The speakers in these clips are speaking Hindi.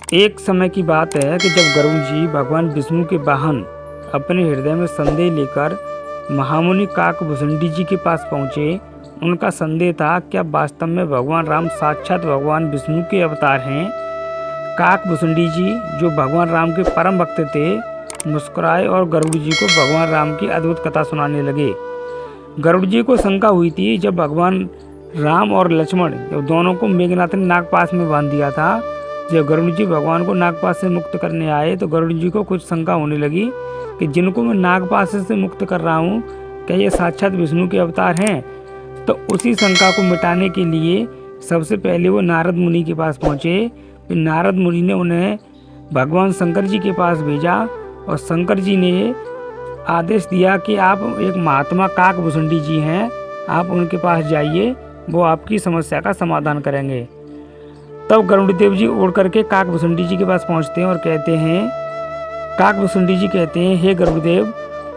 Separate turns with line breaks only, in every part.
एक समय की बात है कि जब गरुड़ जी भगवान विष्णु के वाहन अपने हृदय में संदेह लेकर महामुनि काकभूषुंडी जी के पास पहुँचे। उनका संदेह था, क्या वास्तव में भगवान राम साक्षात भगवान विष्णु के अवतार हैं। काकभूषुंडी जी, जो भगवान राम के परम भक्त थे, मुस्कुराए और गरुड़ जी को भगवान राम की अद्भुत कथा सुनाने लगे। गरुड़ जी को शंका हुई थी, जब भगवान राम और लक्ष्मण दोनों को मेघनाथ ने नागपाश में बांध दिया था। जब गरुड़ जी भगवान को नागपाश से मुक्त करने आए तो गरुड़ जी को कुछ शंका होने लगी कि जिनको मैं नागपाश से मुक्त कर रहा हूँ, क्या ये साक्षात विष्णु के अवतार हैं। तो उसी शंका को मिटाने के लिए सबसे पहले वो नारद मुनि के पास पहुँचे। फिर नारद मुनि ने उन्हें भगवान शंकर जी के पास भेजा और शंकर जी ने आदेश दिया कि आप एक महात्मा काकभूषुंडी जी हैं, आप उनके पास जाइए, वो आपकी समस्या का समाधान करेंगे। तब गरुड़ देव जी उड़ करके काकभूषुंडी जी के पास पहुंचते हैं और कहते हैं, काकभूषुंडी जी कहते हैं, हे गरुड़देव,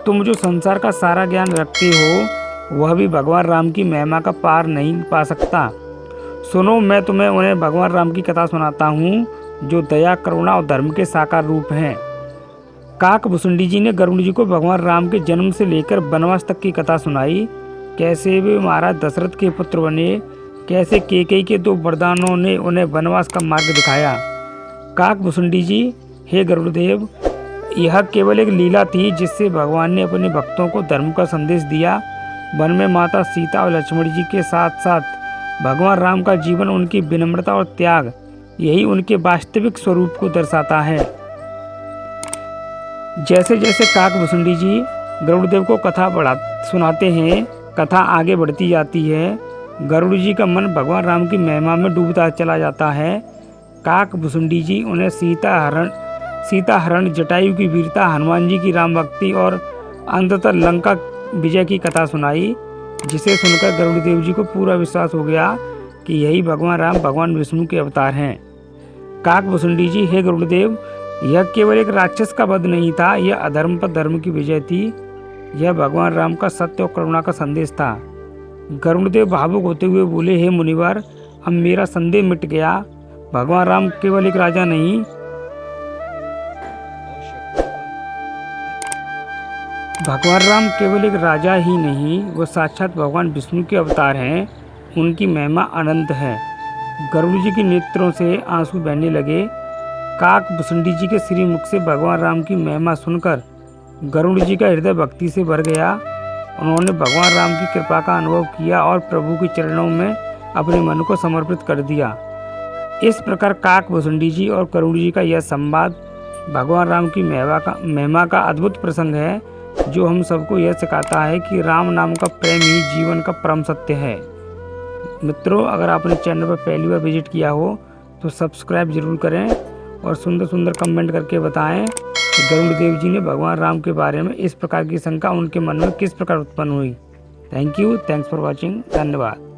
तुम जो संसार का सारा ज्ञान रखते हो वह भी भगवान राम की महिमा का पार नहीं पा सकता। सुनो, मैं तुम्हें उन्हें भगवान राम की कथा सुनाता हूँ, जो दया, करुणा और धर्म के साकार रूप हैं। काकभूषुंडी जी ने गरुड़ जी को भगवान राम के जन्म से लेकर वनवास तक की कथा सुनाई। कैसे वे महाराज दशरथ के पुत्र बने, कैसे कैकेयी के 2 वरदानों ने उन्हें वनवास का मार्ग दिखाया। काकभूषुंडी जी, हे गरुड़देव, यह केवल एक लीला थी जिससे भगवान ने अपने भक्तों को धर्म का संदेश दिया। वन में माता सीता और लक्ष्मण जी के साथ साथ भगवान राम का जीवन, उनकी विनम्रता और त्याग, यही उनके वास्तविक स्वरूप को दर्शाता है। जैसे जैसे काकभूषुंडी जी गरुड़देव को कथा सुनाते हैं, कथा आगे बढ़ती जाती है। गरुड़ जी का मन भगवान राम की महिमा में डूबता चला जाता है। काकभूषुंडी जी उन्हें सीता हरण, जटायु की वीरता, हनुमान जी की राम भक्ति और अंततः लंका विजय की कथा सुनाई, जिसे सुनकर गरुड़ देव जी को पूरा विश्वास हो गया कि यही भगवान राम भगवान विष्णु के अवतार हैं। काकभूषुंडी जी, हे गरुड़देव, यह केवल एक राक्षस का वध नहीं था, यह अधर्म पर धर्म की विजय थी। यह भगवान राम का सत्य और करुणा का संदेश था। गरुड़देव भावुक होते हुए बोले, हे मुनिवर, अब मेरा संदेह मिट गया। भगवान राम केवल एक राजा नहीं, भगवान राम केवल एक राजा ही नहीं, वो साक्षात भगवान विष्णु के अवतार हैं। उनकी महिमा अनंत है। गरुड़ जी के नेत्रों से आंसू बहने लगे। काकभूषुंडी जी के श्रीमुख से भगवान राम की महिमा सुनकर गरुड़ जी का हृदय भक्ति से भर गया। उन्होंने भगवान राम की कृपा का अनुभव किया और प्रभु के चरणों में अपने मन को समर्पित कर दिया। इस प्रकार काकभूषुंडी जी और गरुड़ जी का यह संवाद भगवान राम की महिमा का अद्भुत प्रसंग है, जो हम सबको यह सिखाता है कि राम नाम का प्रेम ही जीवन का परम सत्य है। मित्रों, अगर आपने चैनल पर पहली बार विजिट किया हो तो सब्सक्राइब जरूर करें और सुंदर सुंदर कमेंट करके बताएं कि गरुड़ देव जी ने भगवान राम के बारे में इस प्रकार की शंका उनके मन में किस प्रकार उत्पन्न हुई। Thank you, thanks for watching, धन्यवाद।